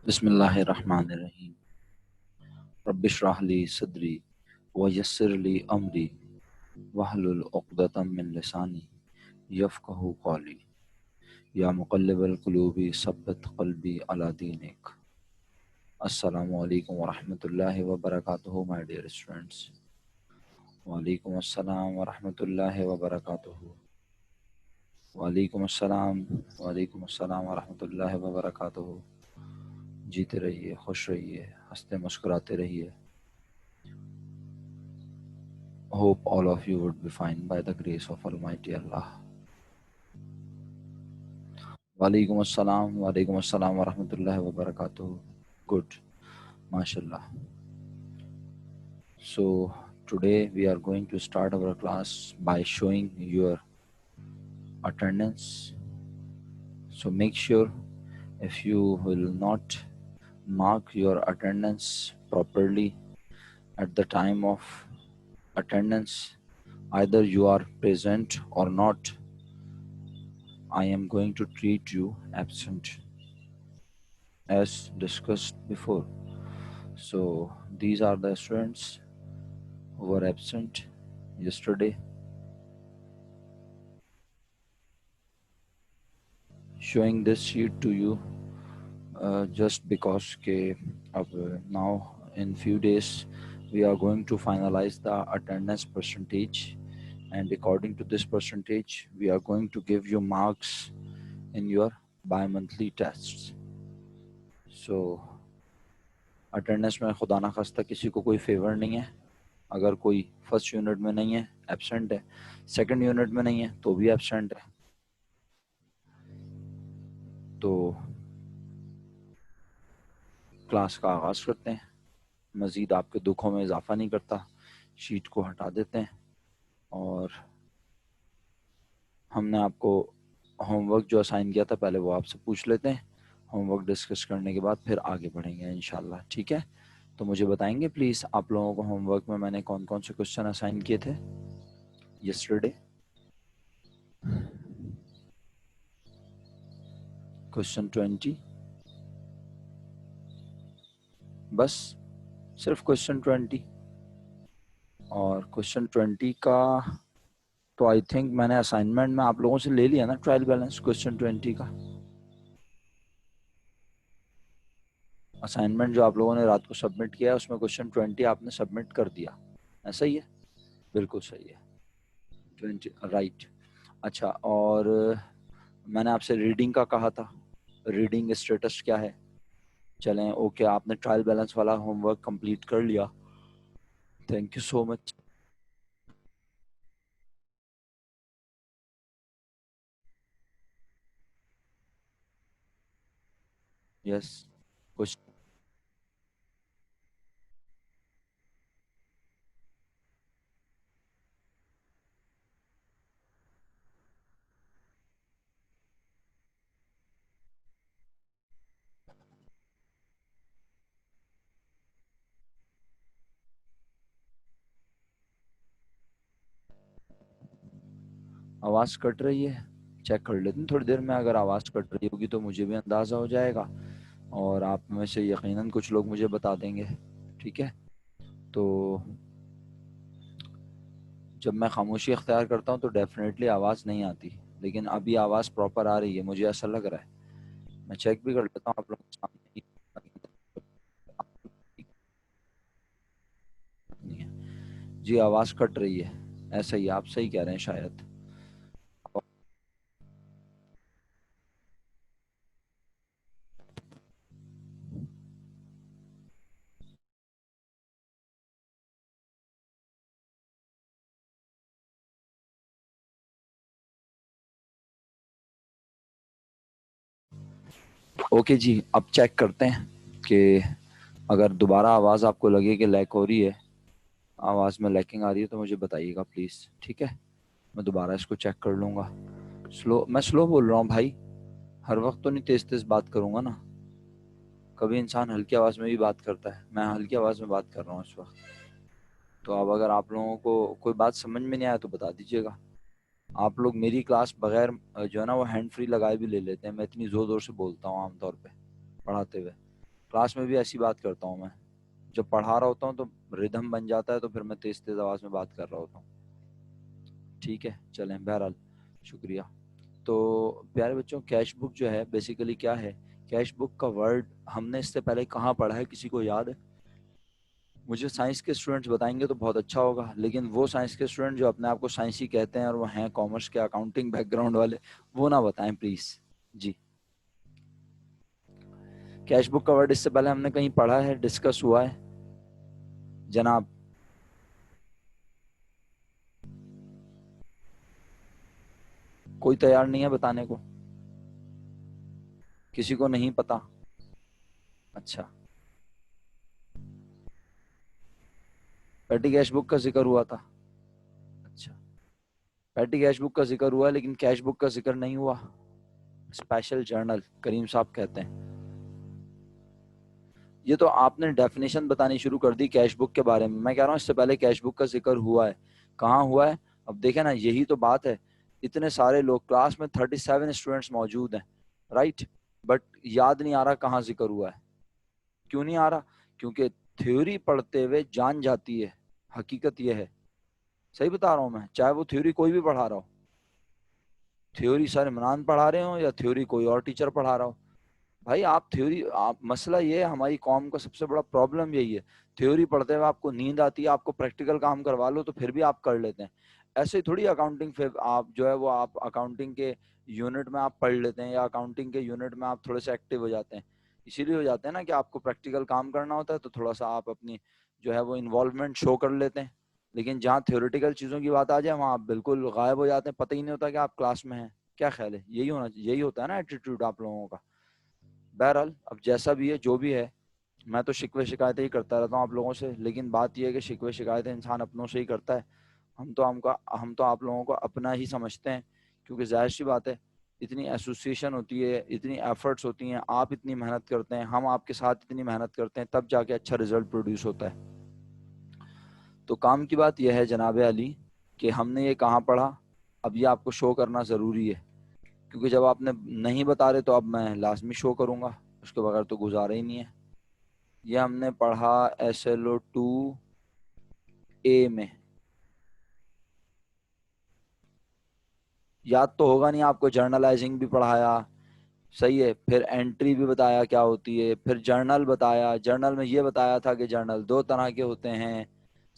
बिस्मिल्लाहिर्रहमानिर्रहीम। रब्बिश्रह ली सदरी वयस्सिर ली अमरी वहलुल उक़दतम मिन लिसानी यफ़क़हू क़ौली। या मुक़ल्लिबल क़ुलूबि सब्बित क़ल्बी अला दीनिक। अस्सलामु अलैकुम व रहमतुल्लाहि व बरकातुहू माय डियर स्टूडेंट्स। वालेकुम अस्सलाम व रहमतुल्लाहि व बरकातुहू। वालेकुम अस्सलाम व रहमतुल्लाहि व बरकातुहू। जीते रहिए, खुश रहिए, हंसते मुस्कुराते रहिए। Hope all of you would be fine by the grace of Almighty Allah. Walaikum assalam wa rahmatullahi wa barakatuh. Good, mashallah. So today we are going to start our class by showing your attendance. So make sure if you will not mark your attendance properly at the time of attendance, either you are present or not, I am going to treat you absent as discussed before. So these are the students who were absent yesterday. Showing this sheet to you just because now in few days we are going to finalize the attendance percentage, and according to this percentage we are going to give you marks in your bi-monthly tests. So attendance में खुदा ना खास्ता किसी को कोई favour नहीं है। अगर कोई फर्स्ट यूनिट में नहीं है, एब्सेंट है, सेकंड यूनिट में नहीं है तो भी एब्सेंट है, तो क्लास का आगाज करते हैं। मज़ीद आपके दुखों में इजाफा नहीं करता, शीट को हटा देते हैं और हमने आपको होमवर्क जो असाइन किया था पहले वो आपसे पूछ लेते हैं। होमवर्क डिस्कस करने के बाद फिर आगे बढ़ेंगे इंशाल्लाह, ठीक है? तो मुझे बताएंगे प्लीज़ आप लोगों को होमवर्क में मैंने कौन कौन से क्वेश्चन असाइन किए थे यस्टरडे? क्वेश्चन 20, बस सिर्फ क्वेश्चन 20। और क्वेश्चन 20 का तो आई थिंक मैंने असाइनमेंट में आप लोगों से ले लिया ना, ट्रायल बैलेंस क्वेश्चन 20 का असाइनमेंट जो आप लोगों ने रात को सबमिट किया है उसमें क्वेश्चन 20 आपने सबमिट कर दिया, ऐसा ही है? बिल्कुल सही है, 20 राइट। अच्छा, और मैंने आपसे रीडिंग का कहा था, रीडिंग स्टेटस क्या है? चलें ओके, आपने ट्रायल बैलेंस वाला होमवर्क कंप्लीट कर लिया, thank you so much. Yes, कुछ आवाज़ कट रही है, चेक कर लेते हैं थोड़ी देर में। अगर आवाज़ कट रही होगी तो मुझे भी अंदाज़ा हो जाएगा और आप में से यकीनन कुछ लोग मुझे बता देंगे, ठीक है? तो जब मैं खामोशी अख्तियार करता हूँ तो डेफिनेटली आवाज़ नहीं आती, लेकिन अभी आवाज़ प्रॉपर आ रही है, मुझे ऐसा लग रहा है। मैं चेक भी कर लेता हूँ आप लोगों के सामने ही नहीं है। जी आवाज़ कट रही है, ऐसा ही आप सही कह रहे हैं शायद। ओके जी, अब चेक करते हैं कि अगर दोबारा आवाज़ आपको लगे कि लैक हो रही है, आवाज़ में लैकिंग आ रही है तो मुझे बताइएगा प्लीज़, ठीक है? मैं दोबारा इसको चेक कर लूँगा। मैं स्लो बोल रहा हूँ भाई, हर वक्त तो नहीं तेज़ तेज़ बात करूँगा ना, कभी इंसान हल्की आवाज़ में भी बात करता है। मैं हल्की आवाज़ में बात कर रहा हूँ इस वक्त। तो अब अगर आप लोगों को कोई बात समझ में नहीं आया तो बता दीजिएगा। आप लोग मेरी क्लास बगैर जो है ना वो हैंड फ्री लगाए भी ले लेते हैं, मैं इतनी ज़ोर ज़ोर से बोलता हूँ आमतौर पे पढ़ाते हुए। क्लास में भी ऐसी बात करता हूँ मैं, जब पढ़ा रहा होता हूँ तो रिदम बन जाता है, तो फिर मैं तेज तेज आवाज में बात कर रहा होता हूँ। ठीक है, चलें, बहरहाल शुक्रिया। तो प्यारे बच्चों, कैश बुक जो है बेसिकली क्या है? कैश बुक का वर्ड हमने इससे पहले कहाँ पढ़ा है, किसी को याद है? मुझे साइंस के स्टूडेंट्स बताएंगे तो बहुत अच्छा होगा, लेकिन वो साइंस के स्टूडेंट जो अपने आप को साइंसी कहते हैं और वो हैं कॉमर्स के अकाउंटिंग बैकग्राउंड वाले, वो ना बताएं प्लीज जी। कैश बुक का वर्ड इससे पहले हमने कहीं पढ़ा है, डिस्कस हुआ है जनाब? कोई तैयार नहीं है बताने को? किसी को नहीं पता? अच्छा, पेटी कैश बुक का जिक्र हुआ था। अच्छा, पेटी कैश बुक का जिक्र हुआ लेकिन कैश बुक का जिक्र नहीं हुआ। स्पेशल जर्नल करीम साहब कहते हैं। ये तो आपने डेफिनेशन बतानी शुरू कर दी कैश बुक के बारे में। मैं कह रहा हूँ इससे पहले कैश बुक का जिक्र हुआ है, कहाँ हुआ है? अब देखे ना, यही तो बात है। इतने सारे लोग, क्लास में 37 स्टूडेंट्स मौजूद हैं, राइट, बट याद नहीं आ रहा कहाँ जिक्र हुआ है। क्यों नहीं आ रहा? क्योंकि थ्योरी पढ़ते हुए जान जाती है, हकीकत यह है। सही बता रहा हूँ मैं, चाहे वो थ्योरी कोई भी पढ़ा रहा हो, थ्योरी सर इमरान पढ़ा रहे हो या थ्योरी कोई और टीचर पढ़ा रहा हो, भाई आप थ्योरी, आप, मसला ये है, हमारी कौम का सबसे बड़ा प्रॉब्लम यही है। थ्योरी पढ़ते हुए आपको नींद आती है, आपको प्रैक्टिकल काम करवा लो तो फिर भी आप कर लेते हैं। ऐसे ही थोड़ी अकाउंटिंग, फिर आप जो है वो आप अकाउंटिंग के यूनिट में आप पढ़ लेते हैं या अकाउंटिंग के यूनिट में आप थोड़े से एक्टिव हो जाते हैं। इसीलिए हो जाते हैं ना कि आपको प्रैक्टिकल काम करना होता है तो थोड़ा सा आप अपनी जो है वो इन्वॉल्वमेंट शो कर लेते हैं। लेकिन जहाँ थ्योरेटिकल चीज़ों की बात आ जाए वहाँ आप बिल्कुल गायब हो जाते हैं, पता ही नहीं होता कि आप क्लास में हैं। क्या ख्याल है? यही होता है ना एटीट्यूड आप लोगों का। बहरहाल अब जैसा भी है, जो भी है, मैं तो शिकवे शिकायतें ही करता रहता हूँ आप लोगों से, लेकिन बात यह है कि शिकवे शिकायतें इंसान अपनों से ही करता है। हम तो आप लोगों को अपना ही समझते हैं, क्योंकि जाहिर सी बात है, इतनी एसोसिएशन होती है, इतनी एफर्ट्स होती हैं, आप इतनी मेहनत करते हैं, हम आपके साथ इतनी मेहनत करते हैं, तब जाके अच्छा रिजल्ट प्रोड्यूस होता है। तो काम की बात यह है जनाब अली कि हमने ये कहाँ पढ़ा, अब ये आपको शो करना ज़रूरी है, क्योंकि जब आपने नहीं बता रहे तो अब मैं लाजमी शो करूँगा, उसके बगैर तो गुजारा ही नहीं है। ये हमने पढ़ा SLO 2A में। याद तो होगा नहीं आपको, जर्नलाइजिंग भी पढ़ाया, सही है, फिर एंट्री भी बताया क्या होती है, फिर जर्नल बताया, जर्नल में ये बताया था कि जर्नल दो तरह के होते हैं,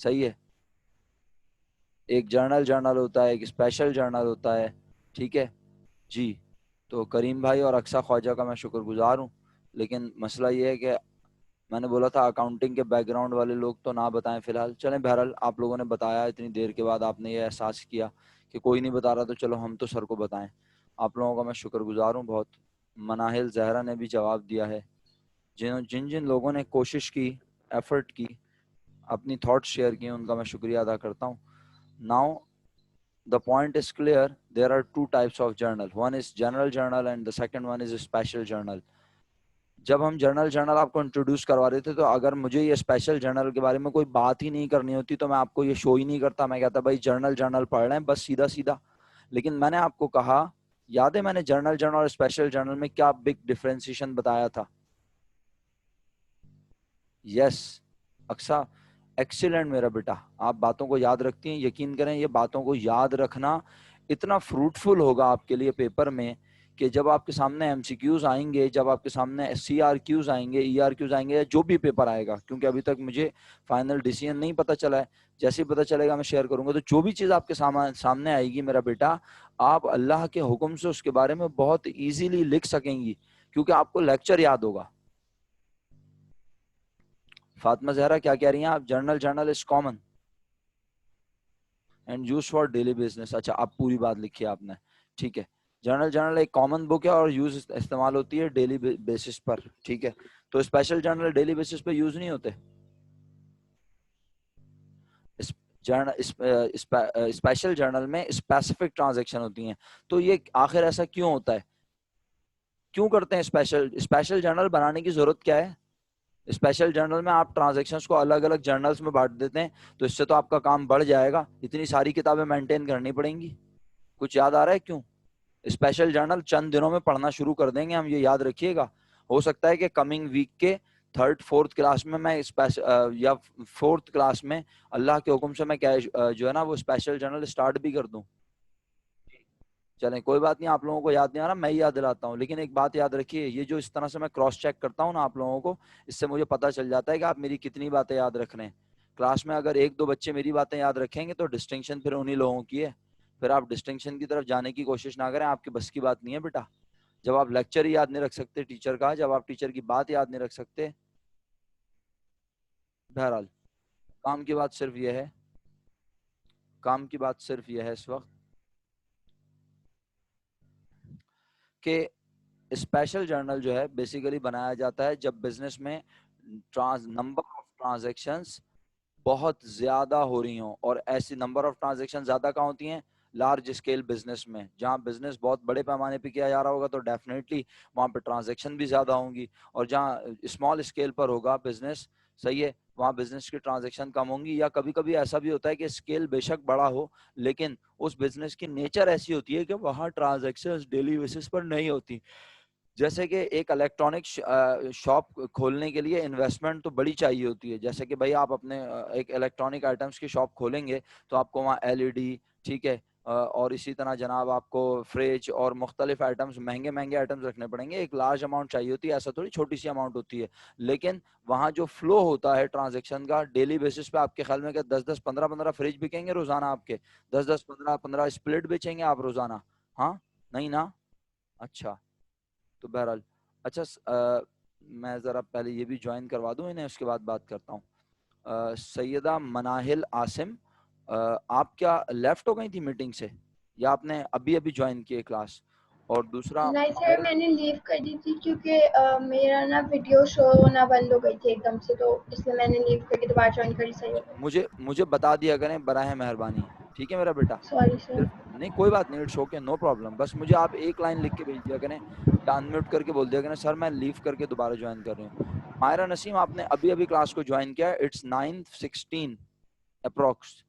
सही है, एक जर्नल जर्नल होता है, एक स्पेशल जर्नल होता है, ठीक है जी। तो करीम भाई और अक्सा ख्वाजा का मैं शुक्रगुजार हूँ, लेकिन मसला ये है कि मैंने बोला था अकाउंटिंग के बैकग्राउंड वाले लोग तो ना बताएं फिलहाल। चलें, बहरहाल आप लोगों ने बताया, इतनी देर के बाद आपने ये एहसास किया कि कोई नहीं बता रहा तो चलो हम तो सर को बताएं। आप लोगों का मैं शुक्रगुजार हूँ बहुत। मनाहिल जहरा ने भी जवाब दिया है। जिन जिन जिन लोगों ने कोशिश की, एफर्ट की, अपनी थॉट्स शेयर किए, उनका मैं शुक्रिया अदा करता हूँ। Now the point is clear, there are two types of journal, one is general journal and the second one is a special journal। जब हम जर्नल जर्नल आपको इंट्रोड्यूस करवा रहे थे तो अगर मुझे ये स्पेशल जर्नल के बारे में कोई बात ही नहीं करनी होती तो मैं आपको ये शो ही नहीं करता, मैं कहता भाई जर्नल जर्नल पढ़ रहे हैं बस सीधा सीधा। लेकिन मैंने आपको कहा, याद है मैंने जर्नल जर्नल और स्पेशल जर्नल में क्या बिग डिफरेंशिएशन बताया था? यस, अक्सा, एक्सीलेंट मेरा बेटा, आप बातों को याद रखती हैं, यकीन करें ये बातों को याद रखना इतना फ्रूटफुल होगा आपके लिए पेपर में कि जब आपके सामने एमसीक्यूज आएंगे, जब आपके सामने CRQs आएंगे, ERQs आएंगे, या जो भी पेपर आएगा, क्योंकि अभी तक मुझे फाइनल डिसीजन नहीं पता चला है, जैसे ही पता चलेगा मैं शेयर करूंगा। तो जो भी चीज़ आपके सामने आएगी मेरा बेटा, आप अल्लाह के हुक्म से उसके बारे में बहुत ईजीली लिख सकेंगी, क्योंकि आपको लेक्चर याद होगा। फातिमा जहरा क्या कह रही हैं आप? Journal journal is common and use for daily business. अच्छा, आप पूरी बात लिखी है आपने, ठीक है। जर्नल जर्नल एक कॉमन बुक है और यूज इस्तेमाल होती है डेली बेसिस पर, ठीक है। तो स्पेशल जर्नल डेली बेसिस पे यूज नहीं होते। स्पेशल जर्नल में स्पेसिफिक ट्रांजैक्शन होती हैं। तो ये आखिर ऐसा क्यों होता है, क्यों करते हैं? स्पेशल स्पेशल जर्नल बनाने की जरूरत क्या है? स्पेशल जर्नल में आप ट्रांजैक्शंस को अलग अलग जर्नल्स में बांट देते हैं, तो इससे तो आपका काम बढ़ जाएगा, इतनी सारी किताबें मेंटेन करनी पड़ेंगी। कुछ याद आ रहा है क्यों? स्पेशल जर्नल चंद दिनों में पढ़ना शुरू कर देंगे हम, ये याद रखिएगा। हो सकता है कि कमिंग वीक के थर्ड फोर्थ क्लास में मैं या फोर्थ क्लास में अल्लाह के हुक्म से मैं क्या जो है ना वो स्पेशल जर्नल स्टार्ट भी कर दूं। चलें कोई बात नहीं, आप लोगों को याद नहीं आ रहा, मैं ही याद दिलाता हूँ। लेकिन एक बात याद रखिए, ये जो इस तरह से मैं क्रॉस चेक करता हूँ ना आप लोगों को, इससे मुझे पता चल जाता है कि आप मेरी कितनी बातें याद रख रहे हैं। क्लास में अगर एक दो बच्चे मेरी बातें याद रखेंगे तो डिस्टिंक्शन फिर उन्हीं लोगों की है। फिर आप डिस्टिंक्शन की तरफ जाने की कोशिश ना करें, आपकी बस की बात नहीं है बेटा। जब आप लेक्चर ही याद नहीं रख सकते टीचर का, जब आप टीचर की बात याद नहीं रख सकते, बहरहाल काम की बात सिर्फ यह है, काम की बात सिर्फ यह है इस वक्त कि स्पेशल जर्नल जो है बेसिकली बनाया जाता है जब बिजनेस में नंबर ऑफ ट्रांजैक्शंस बहुत ज्यादा हो रही हों। और ऐसी नंबर ऑफ ट्रांजैक्शन ज्यादा कहाँ होती हैं? लार्ज स्केल बिजनेस में। जहां बिजनेस बहुत बड़े पैमाने पे किया जा रहा होगा तो डेफिनेटली वहां पे ट्रांजैक्शन भी ज्यादा होंगी, और जहां स्मॉल स्केल पर होगा बिजनेस, सही है, वहां बिजनेस की ट्रांजैक्शन कम होंगी। या कभी कभी ऐसा भी होता है कि स्केल बेशक बड़ा हो लेकिन उस बिजनेस की नेचर ऐसी होती है कि वहां ट्रांजैक्शन डेली बेसिस पर नहीं होती। जैसे कि एक इलेक्ट्रॉनिक शॉप खोलने के लिए इन्वेस्टमेंट तो बड़ी चाहिए होती है। जैसे कि भाई आप अपने एक इलेक्ट्रॉनिक आइटम्स की शॉप खोलेंगे तो आपको वहाँ एलईडी, ठीक है, और इसी तरह जनाब आपको फ्रिज और मुख्तलिफ आइटम्स, महंगे महंगे आइटम्स रखने पड़ेंगे। एक लार्ज अमाउंट चाहिए होती है, ऐसा थोड़ी छोटी सी अमाउंट होती है। लेकिन वहाँ जो फ्लो होता है ट्रांजेक्शन का डेली बेसिस पे, आपके ख्याल में क्या 10-10 15-15 फ्रिज बिकेंगे रोजाना आपके? 10-10 15-15 स्प्लिट बेचेंगे आप रोजाना? हाँ, नहीं ना? अच्छा, तो बहरहाल, अच्छा मैं ज़रा पहले ये भी ज्वाइन करवा दूं इन्हें, उसके बाद बात करता हूँ। सैयदा मनाहिल आसिम, आप क्या लेफ्ट हो गई थी मीटिंग से, या आपने अभी अभी ज्वाइन किए क्लास? और दूसरा नहीं सर, मैंने लीव कर दी थी क्योंकि मेरा ना वीडियो शो होना बंद हो गई थी एकदम से, तो इसलिए मैंने लीव करके दोबारा ज्वाइन करी। सही हो गया। मुझे मुझे बता दिया करें बराह मेहरबानी, ठीक है मेरा बेटा? सॉरी फिर सर। नहीं कोई बात नहीं, इट्स ओके, नो प्रॉब्लम। बस मुझे आप एक लाइन लिख के भेज दिया करें या अनम्यूट करके बोल दिया करें, सर मैं लीव करके दोबारा ज्वाइन कर रही हूँ। मायरा नसीम, आपने अभी अभी क्लास को ज्वाइन किया है, इट्स 9:16 अप्रोक्स।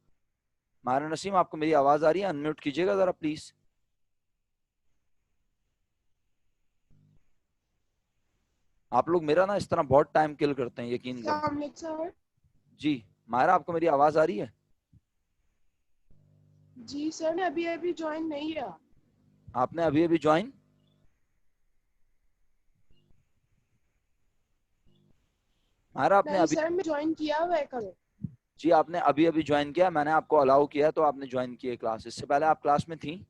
मायरा नसीम, आपको मेरी आवाज आ रही है? अनम्यूट कीजिएगा जरा प्लीज। आप लोग मेरा ना इस तरह बहुत टाइम किल करते हैं, यकीन करें। सर। जी मायरा, आपको मेरी आवाज आ रही है? जी सर, मैं अभी अभी ज्वाइन नहीं किया। आपने अभी अभी ज्वाइन? मायरा आपने नहीं अभी? सर, मैं ज्वाइन किया हुआ है कल। जी आपने अभी अभी ज्वाइन किया, मैंने आपको अलाउ किया तो आपने ज्वाइन किया क्लास। इससे पहले आप क्लास में थी?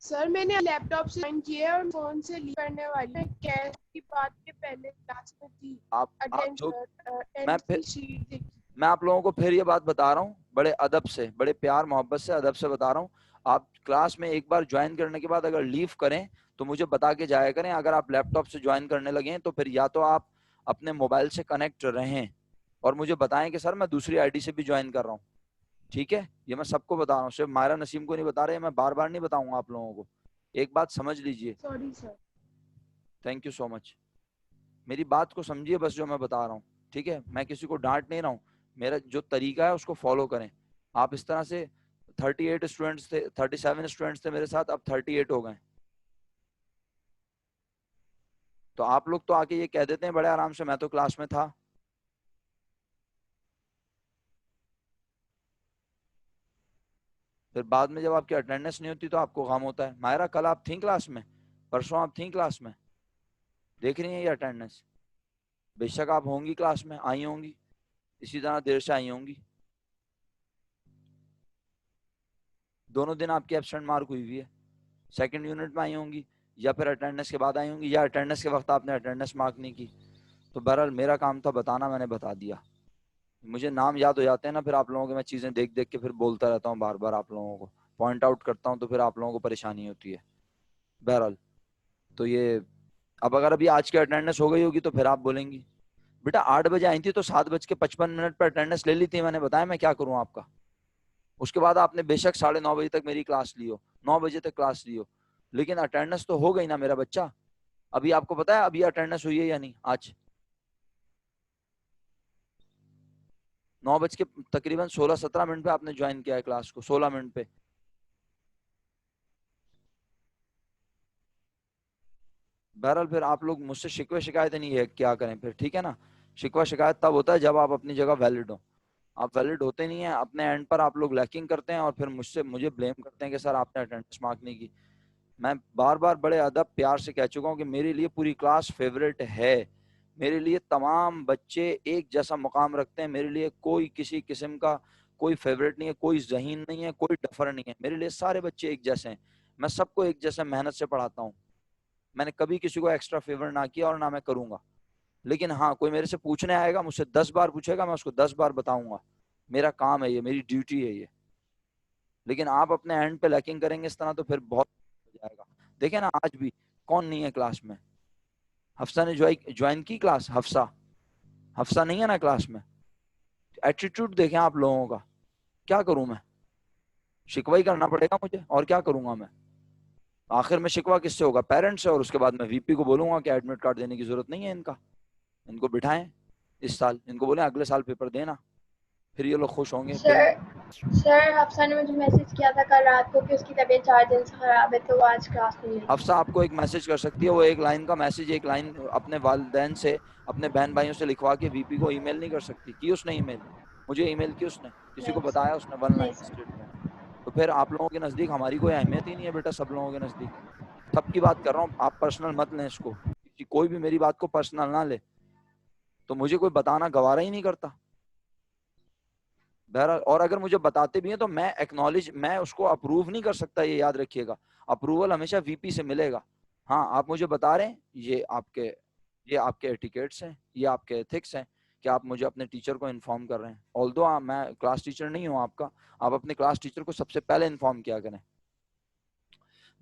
सर मैंने लैपटॉप से ज्वाइन किया और फोन से लीव करने वाली हूँ। कैश की बात के पहले क्लास में थी। आप जो, मैं अटेंडेंस फिर की शीट देखी। मैं आप लोगों को फिर ये बात बता रहा हूँ, बड़े अदब से, बड़े प्यार मोहब्बत से, अदब से बता रहा हूँ। आप क्लास में एक बार ज्वाइन करने के बाद अगर लीव करें तो मुझे बता के जाया करें। अगर आप लैपटॉप से ज्वाइन करने लगे हैं तो फिर या तो आप अपने मोबाइल से कनेक्ट रहें और मुझे बताएं कि सर मैं दूसरी आईडी से भी ज्वाइन कर रहा हूँ, ठीक है? ये मैं सबको बता रहा हूँ, सिर्फ मायरा नसीम को नहीं बता रहे, मैं बार बार नहीं बताऊंगा आप लोगों को। एक बात समझ लीजिए। Sorry sir. Thank you so much. मेरी बात को समझिए बस जो मैं बता रहा हूँ, ठीक है? मैं किसी को डांट नहीं रहा हूँ, मेरा जो तरीका है उसको फॉलो करें। आप इस तरह से 38 स्टूडेंट्स थे, 37 स्टूडेंट्स थे मेरे साथ, अब 38 हो गए। तो आप लोग तो आके ये कह देते हैं बड़े आराम से मैं तो क्लास में था। फिर बाद में जब आपकी अटेंडेंस नहीं होती तो आपको गम होता है। मायरा, कल आप थी क्लास में? परसों आप थी क्लास में? देख रही हैं ये अटेंडेंस? बेशक आप होंगी क्लास में, आई होंगी, इसी तरह देर से आई होंगी। दोनों दिन आपकी एब्सेंट मार्क हुई हुई है। सेकंड यूनिट में आई होंगी या फिर अटेंडेंस के बाद आई होंगी, या अटेंडेंस के वक्त आपने अटेंडेंस मार्क नहीं की। तो बहरहाल मेरा काम था बताना, मैंने बता दिया। मुझे नाम याद हो जाते हैं ना फिर आप लोगों के, मैं चीज़ें देख देख के फिर बोलता रहता हूँ बार बार, आप लोगों को पॉइंट आउट करता हूँ तो फिर आप लोगों को परेशानी होती है। बहरहाल तो ये, अब अगर अभी आज की अटेंडेंस हो गई होगी तो फिर आप बोलेंगी बेटा 8 बजे आई थी तो 7:55 पर अटेंडेंस ले ली थी, मैंने बताया मैं क्या करूँ आपका। उसके बाद आपने बेशक 9:30 बजे तक मेरी क्लास ली हो, 9 बजे तक क्लास ली हो, लेकिन अटेंडेंस तो हो गई ना मेरा बच्चा। अभी आपको पता है अभी अटेंडेंस हुई है या नहीं? आज 9 बज के तकरीबन 16-17 मिनट पे आपने ज्वाइन किया है क्लास को, 16 मिनट पे। बहरहाल फिर आप लोग मुझसे शिकवे शिकायत नहीं है, क्या करें फिर, ठीक है ना। शिकवा शिकायत तब होता है जब आप अपनी जगह वैलिड हो। आप वैलिड होते नहीं है, अपने एंड पर आप लोग लैकिंग करते हैं और फिर मुझे ब्लेम करते हैं कि सर आपने अटेंडेंस मार्क नहीं की। मैं बार बार बड़े अदब प्यार से कह चुका हूँ कि मेरे लिए पूरी क्लास फेवरेट है। मेरे लिए तमाम बच्चे एक जैसा मुकाम रखते हैं। मेरे लिए कोई किसी किस्म का कोई फेवरेट नहीं है, कोई जहीन नहीं है, कोई डफर नहीं है। मेरे लिए सारे बच्चे एक जैसे हैं। मैं सबको एक जैसे मेहनत से पढ़ाता हूँ। मैंने कभी किसी को एक्स्ट्रा फेवर ना किया और ना मैं करूंगा। लेकिन हाँ, कोई मेरे से पूछने आएगा, मुझसे 10 बार पूछेगा, मैं उसको 10 बार बताऊंगा। मेरा काम है ये, मेरी ड्यूटी है ये। लेकिन आप अपने एंड पे लैकिंग करेंगे इस तरह तो फिर बहुत हो जाएगा। देखे ना, आज भी कौन नहीं है क्लास में? हफ्सा ने ज्वाइन की क्लास? हफ्सा हफ्सा नहीं है ना क्लास में। एटीट्यूड देखें आप लोगों का। क्या करूं मैं? शिकवा ही करना पड़ेगा मुझे, और क्या करूंगा मैं? आखिर में शिकवा किससे होगा? पेरेंट्स से। और उसके बाद मैं वीपी को बोलूंगा कि एडमिट कार्ड देने की जरूरत नहीं है इनका। इनको बिठाएं इस साल, इनको बोले अगले साल पेपर देना, फिर ये लोग खुश होंगे फिर। सर सर हफ्सा ने मुझे मैसेज किया था कल रात को कि उसकी तबीयत 4 दिन से खराब है, तो वो आज क्लास नहीं लेगी। हफ्सा आपको एक मैसेज कर सकती है, वो एक लाइन का मैसेज, एक लाइन अपने वालिदैन से, अपने बहन भाइयों से लिखवा के वीपी को ईमेल नहीं कर सकती? की उसने ईमेल? मुझे ईमेल की उसने? किसी को नहीं बताया सर, उसने वन नहीं लाइन सर। स्टेटमेंट? तो फिर आप लोगों के नजदीक हमारी कोई अहमियत ही नहीं है बेटा, सब लोगों के नजदीक। सबकी बात कर रहा हूँ, आप पर्सनल मत लें इसको, कोई भी मेरी बात को पर्सनल ना ले। तो मुझे कोई बताना गवारा ही नहीं करता। बहरहाल, और अगर मुझे बताते भी हैं तो मैं एक्नॉलेज, मैं उसको अप्रूव नहीं कर सकता, ये याद रखिएगा। अप्रूवल हमेशा वीपी से मिलेगा। हाँ, आप मुझे बता रहे हैं, ये आपके एटिकेट्स हैं, ये आपके एथिक्स हैं कि आप मुझे अपने टीचर को इन्फॉर्म कर रहे हैं। ऑल्दो मैं क्लास टीचर नहीं हूँ आपका, आप अपने क्लास टीचर को सबसे पहले इन्फॉर्म किया करें।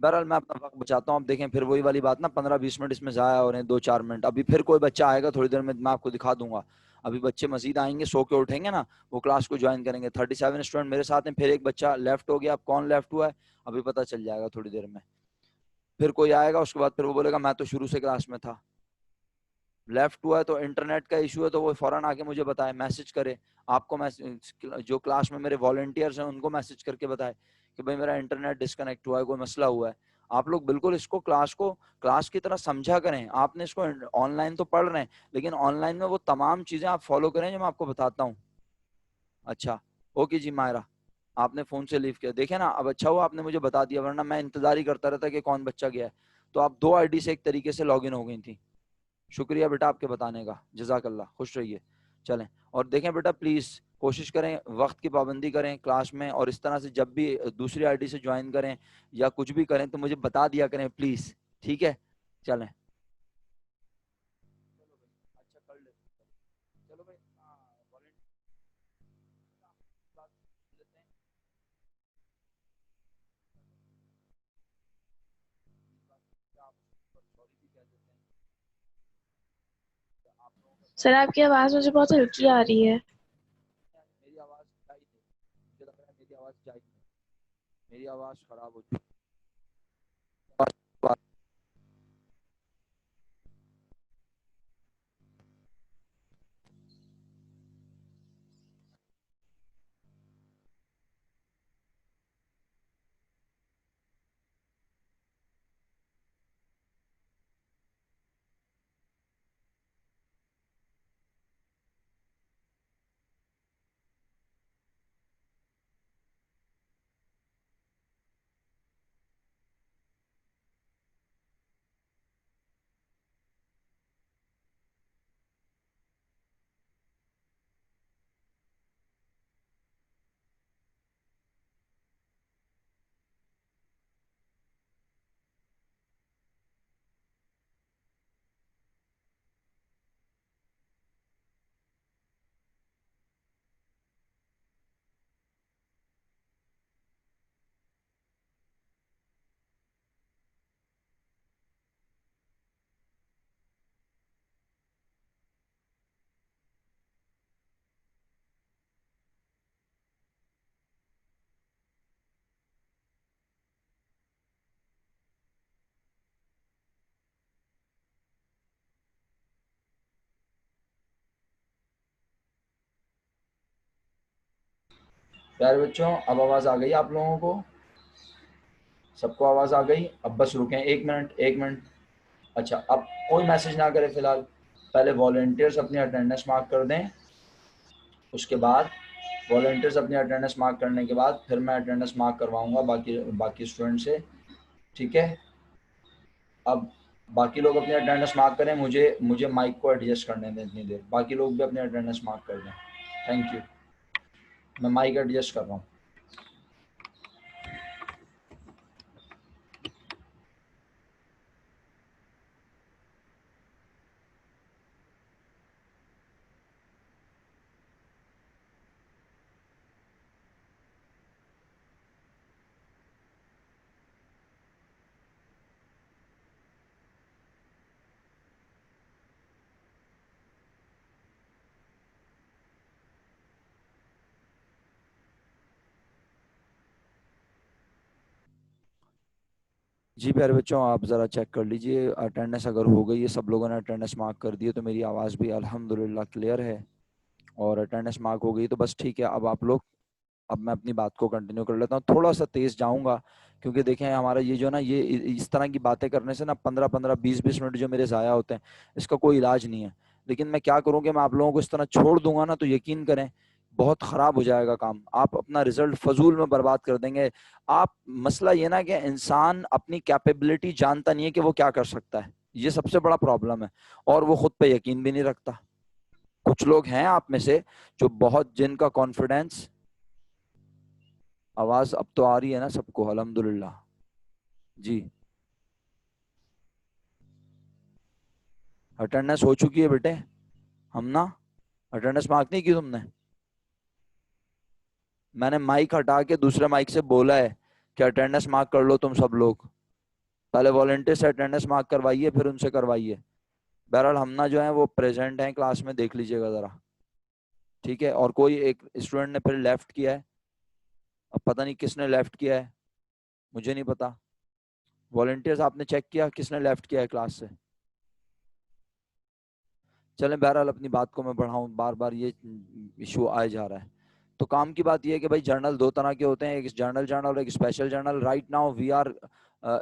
बहरहाल मैं अपना वक्त बचाता हूँ। अब देखें फिर वही वाली बात ना, 15-20 मिनट इसमें जाया हो रहे हैं, 2-4 मिनट। अभी फिर कोई बच्चा आएगा थोड़ी देर में, मैं आपको दिखा दूंगा। अभी बच्चे मजीद आएंगे, सो के उठेंगे ना, वो क्लास को ज्वाइन करेंगे। 37 स्टूडेंट मेरे साथ हैं, फिर एक बच्चा लेफ्ट हो गया। अब कौन लेफ्ट हुआ है अभी पता चल जाएगा थोड़ी देर में। फिर कोई आएगा, उसके बाद फिर वो बोलेगा मैं तो शुरू से क्लास में था। लेफ्ट हुआ है तो इंटरनेट का इशू है, तो वो फौरन आके मुझे बताए, मैसेज करे। आपको जो क्लास में मेरे वॉलंटियर्स हैं उनको मैसेज करके बताए कि भाई मेरा इंटरनेट डिस्कनेक्ट हुआ है, कोई मसला हुआ है। आप लोग बिल्कुल इसको क्लास की तरह समझा करें। आपने इसको ऑनलाइन तो पढ़ रहे हैं, लेकिन ऑनलाइन में वो तमाम चीजें आप फॉलो करें जो मैं आपको बताता हूँ। अच्छा, ओके जी मायरा, आपने फोन से लीव किया, देखे ना, अब अच्छा हुआ आपने मुझे बता दिया, वरना मैं इंतजार ही करता रहता कि कौन बच्चा गया है। तो आप 2 आईडी से एक तरीके से लॉग इन हो गई थी। शुक्रिया बेटा आपके बताने का, जजाकल्ला, खुश रहिए। चलें, और देखें बेटा, प्लीज़ कोशिश करें, वक्त की पाबंदी करें क्लास में, और इस तरह से जब भी दूसरी आईडी से ज्वाइन करें या कुछ भी करें तो मुझे बता दिया करें प्लीज़, ठीक है। चलें, चलो भाई, अच्छा कर ले, चलो भाई, volunteer बात कर लेते हैं। इस बात पे आप सॉरी भी कह देते हैं कि आप लोगों का सर आपकी आवाज़ मुझे बहुत हल्की आ रही है। मेरी आवाज़ जायज़ है, मुझे लग रहा है मेरी आवाज़ जायज़ है, मेरी आवाज़ ख़राब हो चुकी है। प्यारे बच्चों, अब आवाज़ आ गई आप लोगों को? सबको आवाज़ आ गई? अब बस रुकें 1 मिनट, 1 मिनट। अच्छा, अब कोई मैसेज ना करें फिलहाल, पहले वॉलंटियर्स अपनी अटेंडेंस मार्क कर दें, उसके बाद वॉलंटियर्स अपनी अटेंडेंस मार्क करने के बाद फिर मैं अटेंडेंस मार्क करवाऊंगा बाकी स्टूडेंट से, ठीक है। अब बाकी लोग अपनी अटेंडेंस मार्क करें, मुझे माइक को एडजस्ट करने दें इतनी देर, बाकी लोग भी अपनी अटेंडेंस मार्क कर दें। थैंक यू, मैं माइक एडजस्ट कर रहा हूँ। जी प्यारे बच्चों, आप ज़रा चेक कर लीजिए अटेंडेंस अगर हो गई है, सब लोगों ने अटेंडेंस मार्क कर दी है तो मेरी आवाज़ भी अल्हम्दुलिल्लाह क्लियर है और अटेंडेंस मार्क हो गई तो बस ठीक है। अब आप लोग, अब मैं अपनी बात को कंटिन्यू कर लेता हूँ, थोड़ा सा तेज़ जाऊँगा क्योंकि देखें हमारा ये जो ना, ये इस तरह की बातें करने से ना 15-15 20-20 मिनट जो मेरे ज़ाया होते हैं, इसका कोई इलाज नहीं है। लेकिन मैं क्या करूँ कि मैं आप लोगों को इस तरह छोड़ दूंगा ना तो यकीन करें बहुत ख़राब हो जाएगा काम, आप अपना रिजल्ट फजूल में बर्बाद कर देंगे। आप, मसला ये ना कि इंसान अपनी कैपेबिलिटी जानता नहीं है कि वो क्या कर सकता है, ये सबसे बड़ा प्रॉब्लम है, और वो खुद पे यकीन भी नहीं रखता। कुछ लोग हैं आप में से जो बहुत, जिनका कॉन्फिडेंस, आवाज अब तो आ रही है ना सबको अल्हम्दुलिल्लाह जी। अटेंडेंस हो चुकी है बेटे, हम ना अटेंडेंस मार्क नहीं की तुमने, मैंने माइक हटा के दूसरे माइक से बोला है कि अटेंडेंस मार्क कर लो तुम सब लोग, पहले वॉलंटियर से अटेंडेंस मार्क करवाइए फिर उनसे करवाइए। बहरहाल हम ना जो है वो प्रेजेंट हैं क्लास में, देख लीजिएगा जरा, ठीक है। और कोई एक स्टूडेंट ने फिर लेफ्ट किया है, अब पता नहीं किसने लेफ्ट किया है, मुझे नहीं पता। वॉलंटियर्स आपने चेक किया किसने लेफ्ट किया है क्लास से? चलें, बहरहाल अपनी बात को मैं बढ़ाऊं, बार बार ये इशू आए जा रहा है। तो काम की बात ये है कि भाई जर्नल दो तरह के होते हैं, एक जर्नल और एक special journal. Right now we are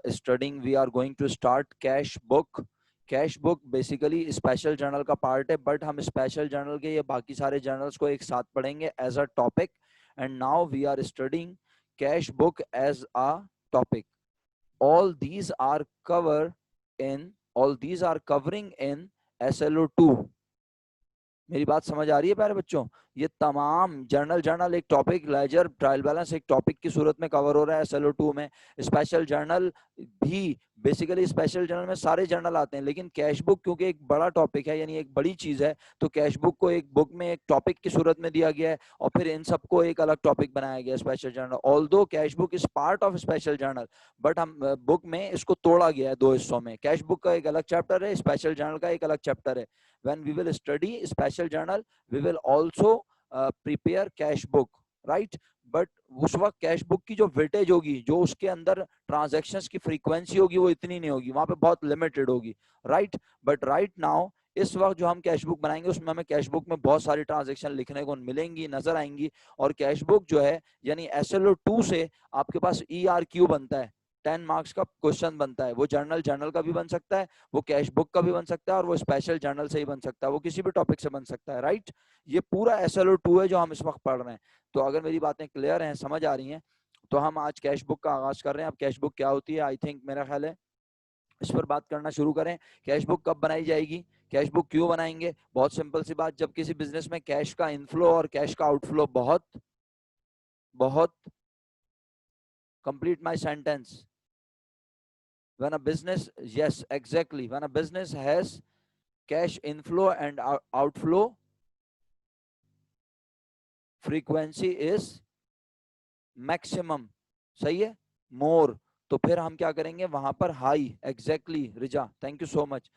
studying, we are going to start cash book. Cash book basically special journal का पार्ट है, बट हम स्पेशल जर्नल के ये बाकी सारे जर्नल्स को एक साथ पढ़ेंगे as a topic. And now we are studying cash book as a topic. all these are cover in all these are covering in SLO2। मेरी बात समझ आ रही है प्यारे बच्चों? ये तमाम जर्नल एक टॉपिक, लेजर ट्रायल बैलेंस एक टॉपिक की सूरत में कवर हो रहा है SLO2 में। स्पेशल जर्नल भी, बेसिकली स्पेशल जर्नल में सारे जर्नल आते हैं, लेकिन कैश बुक क्योंकि एक बड़ा टॉपिक है, यानी एक बड़ी चीज है, तो कैश बुक को एक बुक में एक टॉपिक की सूरत में दिया गया है और फिर इन सबको एक अलग टॉपिक बनाया गया special journal. Although cash book is part of special journal, but हम बुक में इसको तोड़ा गया है दो हिस्सों में। कैश बुक का एक अलग चैप्टर है, स्पेशल जर्नल का एक अलग चैप्टर है। when we will study special journal we will also prepare cash book, right? But उस वक्त कैश बुक की जो वेटेज होगी, जो उसके अंदर ट्रांजैक्शंस की फ्रीक्वेंसी होगी, वो इतनी नहीं होगी, वहां पे बहुत लिमिटेड होगी, राइट? बट राइट नाउ इस वक्त जो हम कैश बुक बनाएंगे उसमें हमें कैश बुक में बहुत सारी ट्रांजैक्शन लिखने को मिलेंगी, नजर आएंगी। और कैश बुक जो है यानी SLO2 से आपके पास ERQ बनता है, 10 मार्क्स का क्वेश्चन बनता है। वो जर्नल का भी बन सकता है, वो कैश बुक का भी बन सकता है, और वो स्पेशल जर्नल से ही बन सकता है, वो किसी भी टॉपिक से बन सकता है, राइट? ये पूरा SLO2 है जो हम इस वक्त पढ़ रहे हैं। तो अगर मेरी बातें क्लियर हैं, समझ आ रही हैं, तो हम आज कैश बुक का आगाज कर रहे हैं। अब कैश बुक क्या होती है, आई थिंक मेरा ख्याल है इस पर बात करना शुरू करें। कैश बुक कब बनाई जाएगी, कैश बुक क्यों बनाएंगे? बहुत सिंपल सी बात, जब किसी बिजनेस में कैश का इनफ्लो और कैश का आउटफ्लो बहुत बहुत complete my sentence, when a business, yes exactly, when a business has cash inflow and outflow, frequency is maximum, सही है, मोर, तो फिर हम क्या करेंगे वहां पर हाई। एग्जैक्टली रिजा, थैंक यू सो मच।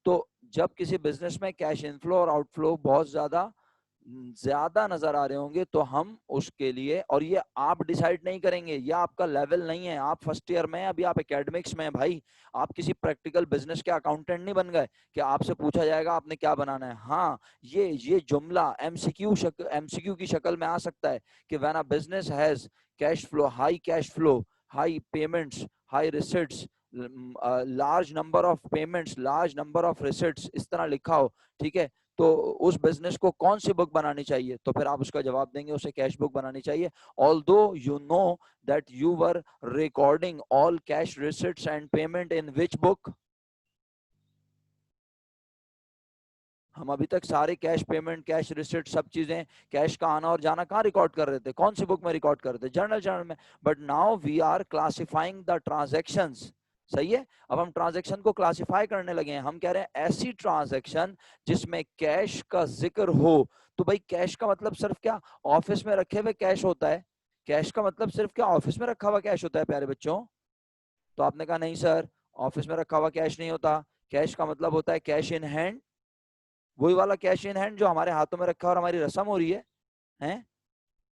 तो जब किसी बिजनेस में कैश इनफ्लो और आउटफ्लो बहुत ज्यादा नजर आ रहे होंगे तो हम उसके लिए, और ये आप डिसाइड नहीं करेंगे, ये आपका लेवल नहीं है, आप फर्स्ट ईयर में, अभी आप एकेडमिक्स में हैं भाई, आप किसी प्रैक्टिकल बिजनेस के अकाउंटेंट नहीं बन गए कि आपसे पूछा जाएगा आपने क्या बनाना है। हाँ, ये जुमला MCQ की शक्ल में आ सकता है कि when a business has cash flow, high cash flow, high payments, high receipts, large number of payments, large number of receipts, इस तरह लिखा हो, ठीक है, तो उस बिजनेस को कौन सी बुक बनानी चाहिए? तो फिर आप उसका जवाब देंगे उसे कैश बुक बनानी चाहिए। Although you know that you were recording all cash receipts and payment in which book? हम अभी तक सारे कैश पेमेंट, कैश रिसिट, सब चीजें, कैश का आना और जाना कहाँ रिकॉर्ड कर रहे थे? कौन सी बुक में रिकॉर्ड कर रहे थे? जर्नल में। But now we are classifying the transactions. सही है, अब हम ट्रांजैक्शन को क्लासिफाई करने लगे हैं। हम कह रहे हैं ऐसी ट्रांजैक्शन जिसमें कैश का जिक्र हो। तो भाई कैश का मतलब सिर्फ क्या ऑफिस में रखे हुए कैश होता है? कैश का मतलब सिर्फ क्या ऑफिस में रखा हुआ कैश होता है प्यारे बच्चों? तो आपने कहा नहीं सर, ऑफिस में रखा हुआ कैश नहीं होता। कैश का मतलब होता है कैश इन हैंड, वही वाला कैश इन हैंड जो हमारे हाथों में रखा और हमारी रस्म हो रही है, हैं?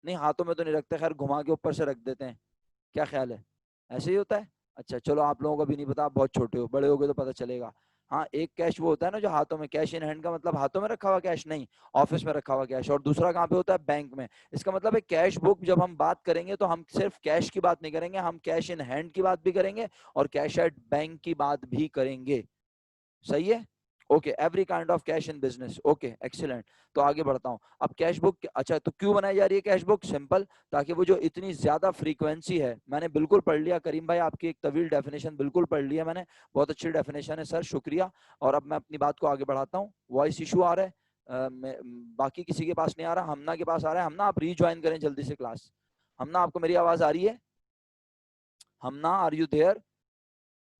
नहीं, हाथों में तो नहीं रखते, खैर घुमा के ऊपर से रख देते हैं, क्या ख्याल है? ऐसे ही होता है? अच्छा चलो, आप लोगों को भी नहीं पता, आप बहुत छोटे हो, बड़े होगे तो पता चलेगा। हाँ, एक कैश वो होता है ना जो हाथों में, कैश इन हैंड का मतलब हाथों में रखा हुआ कैश नहीं, ऑफिस में रखा हुआ कैश। और दूसरा कहाँ पे होता है? बैंक में। इसका मतलब है कैश बुक जब हम बात करेंगे तो हम सिर्फ कैश की बात नहीं करेंगे, हम कैश इन हैंड की बात भी करेंगे और कैश एट बैंक की बात भी करेंगे। सही है? Okay, every kind of cash in business. Okay, excellent. तो आगे बढ़ता हूं। अब कैश बुक, अच्छा तो क्यों बनाई जा रही है कैश बुक? सिंपल, ताकि वो जो इतनी ज्यादा फ्रीक्वेंसी है, मैंने बिल्कुल पढ़ लिया करीम भाई, आपकी एक तवील डेफिनेशन बिल्कुल पढ़ लिया मैंने, बहुत अच्छी डेफिनेशन है सर, शुक्रिया। और अब मैं अपनी बात को आगे बढ़ाता हूँ। वॉइस इशू आ रहा है? बाकी किसी के पास नहीं आ रहा? हमना के पास आ रहा है? हमना आप रीज्वाइन करें जल्दी से क्लास। हमना, आपको मेरी आवाज आ रही है? हमना, आर यू देयर?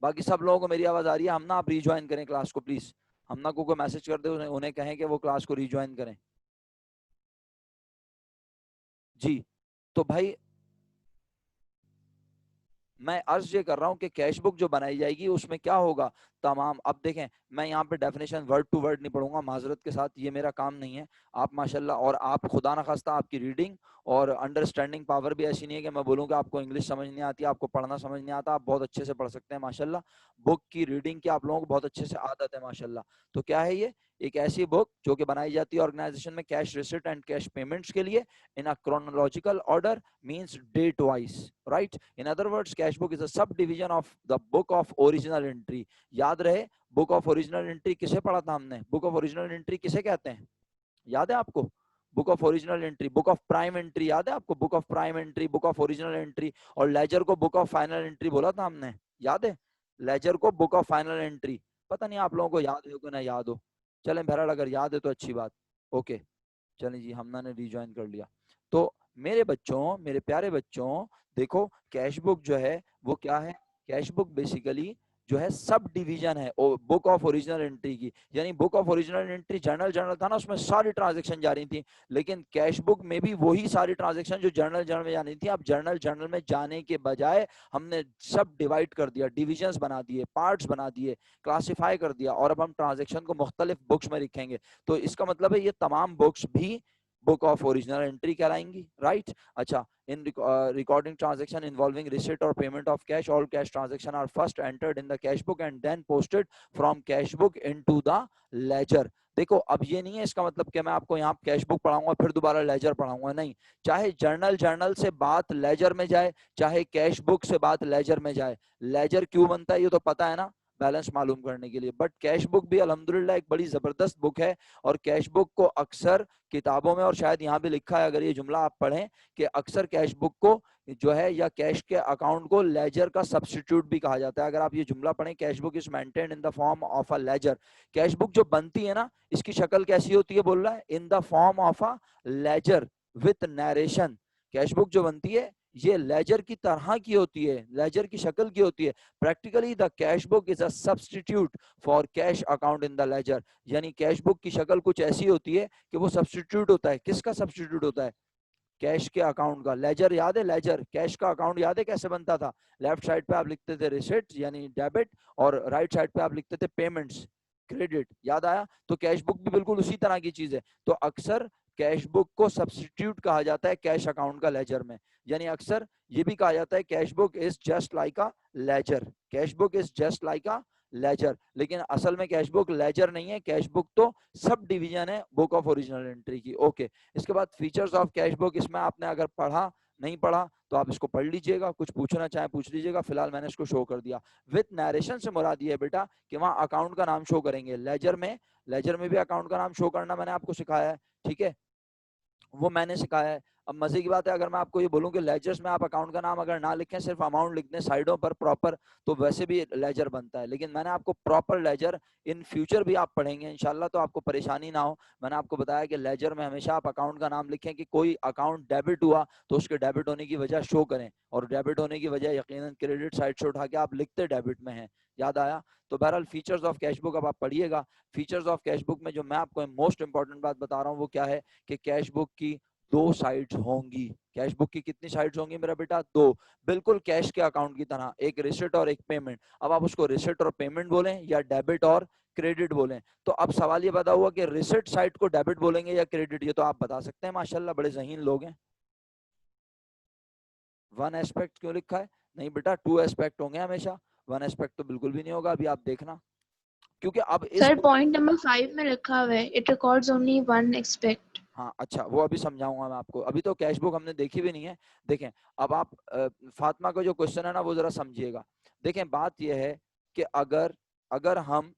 बाकी सब लोगों को मेरी आवाज आ रही है? हमना आप रीज्वाइन करें क्लास को प्लीज। हमना को मैसेज कर दे, उन्हें कहें कि वो क्लास को रीज्वाइन करें। जी, तो भाई मैं अर्ज ये कर रहा हूँ कि कैश बुक जो बनाई जाएगी उसमें क्या होगा, तमाम, अब देखें मैं यहाँ पे डेफिनेशन वर्ड टू वर्ड नहीं पढ़ूंगा माजरत के साथ, ये मेरा काम नहीं है। आप माशाल्लाह, और आप खुदा ना खास्ता आपकी रीडिंग और अंडरस्टैंडिंग पावर भी ऐसी नहीं है कि मैं बोलूँ कि आपको इंग्लिश समझ नहीं आती, आपको पढ़ना समझ नहीं आता, आप बहुत अच्छे से पढ़ सकते हैं माशाल्लाह। बुक की रीडिंग की आप लोगों को बहुत अच्छे से आदत है माशाल्लाह। तो क्या है ये? एक ऐसी बुक जो कि बनाई जाती है ऑर्गेनाइजेशन में cash receipt and cash payments के लिए in a chronological order, means date wise, right? In other words, cash book is a subdivision of the book of original entry. याद रहे, बुक ऑफ ओरिजिनल एंट्री किसे पढ़ा था हमने? Book of original entry किसे कहते हैं? याद है आपको? Book of original entry, book of prime entry याद है आपको? Book of prime entry, book of original entry. और लेजर को बुक ऑफ फाइनल एंट्री बोला था हमने, याद है? लेजर को बुक ऑफ फाइनल एंट्री। पता नहीं आप लोगों को याद है कि ना याद हो, चलें बहरहाल अगर याद है तो अच्छी बात। ओके, चलें जी, हमना ने रिज्वाइन कर लिया। तो मेरे बच्चों, मेरे प्यारे बच्चों, देखो कैश बुक जो है वो क्या है? कैश बुक बेसिकली जो है सब डिवीजन है बुक ऑफ ओरिजिनल एंट्री की। यानी book of original entry journal था ना, उसमें सारी ट्रांजैक्शन जा रही थी, लेकिन कैश बुक में भी वही सारी ट्रांजैक्शन जो जर्नल में जानी थी। अब जर्नल में जाने के बजाय हमने सब डिवाइड कर दिया, डिविजन्स बना दिए, पार्ट्स बना दिए, क्लासिफाई कर दिया, और अब हम ट्रांजेक्शन को मुख्तलिफ बुक्स में लिखेंगे। तो इसका मतलब है ये तमाम बुक्स भी बुक ऑफ ओरिजिनल एंट्री कहलाएंगी, राइट? अच्छा, in recording transaction involving receipt or payment of cash, all cash transaction are first entered in the cash book and then posted from cash book into the ledger. देखो अब ये नहीं है इसका मतलब कि मैं आपको यहाँ कैश बुक पढ़ाऊंगा फिर दोबारा लेजर पढ़ाऊंगा, नहीं। चाहे जर्नल से बात लेजर में जाए, चाहे कैश बुक से बात लेजर में जाए, लेजर क्यों बनता है ये तो पता है ना, बैलेंस मालूम करने के लिए। बट कैश बुक भी अल्हम्दुलिल्लाह एक बड़ी जबरदस्त बुक है, और कैश बुक को अक्सर किताबों में, और शायद यहाँ भी लिखा है अगर ये जुमला आप पढ़ें, कि अक्सर कैश बुक को जो है या कैश के अकाउंट को लेजर का सब्स्टिट्यूट भी कहा जाता है। अगर आप ये जुमला पढ़ें, cash book is maintained in the form of a ledger. Cash book जो बनती है ना, इसकी शक्ल कैसी होती है बोल रहा है? In the form of a ledger with narration. Cash book जो बनती है ये लेजर की तरह की होती है, लेजर की शक्ल की होती है। Practically the cash book is a substitute for cash account in the ledger. यानी कैश बुक की शक्ल कुछ ऐसी होती है कि वो सब्स्टिट्यूट होता है। किसका सब्स्टिट्यूट होता है? कैश के अकाउंट का। लेजर याद है? लेजर कैश का अकाउंट याद है कैसे बनता था? लेफ्ट साइड पे आप लिखते थे रिसिट यानी डेबिट, और राइट साइड पे आप लिखते थे पेमेंट्स, क्रेडिट। याद आया? तो कैश बुक भी बिल्कुल उसी तरह की चीज है। तो अक्सर कैश बुक को सब्स्टिट्यूट कहा जाता है कैश अकाउंट का लेजर में। यानी अक्सर ये भी कहा जाता है cash book is just like a ledger, cash book is just like a ledger. लेकिन असल में कैश बुक लेजर नहीं है, कैश बुक तो सब डिवीजन है बुक ऑफ ओरिजिनल एंट्री की। ओके, इसके बाद फीचर्स ऑफ कैश बुक, इसमें आपने अगर पढ़ा नहीं पढ़ा तो आप इसको पढ़ लीजिएगा, कुछ पूछना चाहे पूछ लीजिएगा। फिलहाल मैंने इसको शो कर दिया। विद नरेशन से मुराद ये है बेटा कि वहां अकाउंट का नाम शो करेंगे। लेजर में भी अकाउंट का नाम शो करना मैंने आपको सिखाया है, ठीक है, वो मैंने सिखाया है। अब मजे की बात है, अगर मैं आपको ये बोलूं कि लेजर्स में आप अकाउंट का नाम अगर ना लिखें, सिर्फ अमाउंट लिख दें साइडों पर प्रॉपर, तो वैसे भी लेजर बनता है। लेकिन मैंने आपको प्रॉपर लेजर इन फ्यूचर भी आप पढ़ेंगे इंशाल्लाह, तो आपको परेशानी ना हो। मैंने आपको बताया कि लेजर में हमेशा आप अकाउंट का नाम लिखें कि कोई अकाउंट डेबिट हुआ तो उसके डेबिट होने की वजह शो करें, और डेबिट होने की वजह यकीनन क्रेडिट साइड से उठा के आप लिखते डेबिट में है। याद आया? तो बहरहाल फीचर्स ऑफ कैश बुक अब आप पढ़िएगा। फीचर्स ऑफ कैश बुक में जो मैं आपको मोस्ट इंपॉर्टेंट बात बता रहा हूँ वो क्या है कि कैश बुक की 2 साइड्स होंगी। कैश बुक की कितनी साइड्स होंगी मेरा बेटा? 2। बिल्कुल कैश के अकाउंट की तरह, एक रिसिट और एक पेमेंट। अब आप उसको रिसिट और पेमेंट बोलें या डेबिट और क्रेडिट बोलें, तो अब सवाल ये बता हुआ कि रिसिट साइड को डेबिट बोलेंगे या क्रेडिट, ये तो आप बता सकते हैं। माशाल्लाह बड़े ज़हीन लोग हैं। 1 एस्पेक्ट क्यों लिखा है? नहीं बेटा, 2 एस्पेक्ट होंगे हमेशा, 1 एस्पेक्ट तो बिल्कुल भी नहीं होगा। अभी आप देखना, क्योंकि अब इस सर पॉइंट नंबर 5 में लिखा हुआ है it records only one aspect. हाँ अच्छा, वो अभी समझाऊंगा मैं आपको। अभी तो कैश बुक हमने देखी भी नहीं है। देखें, अब आप फातिमा का जो क्वेश्चन है ना वो जरा समझिएगा। देखें, बात यह है कि अगर अगर हम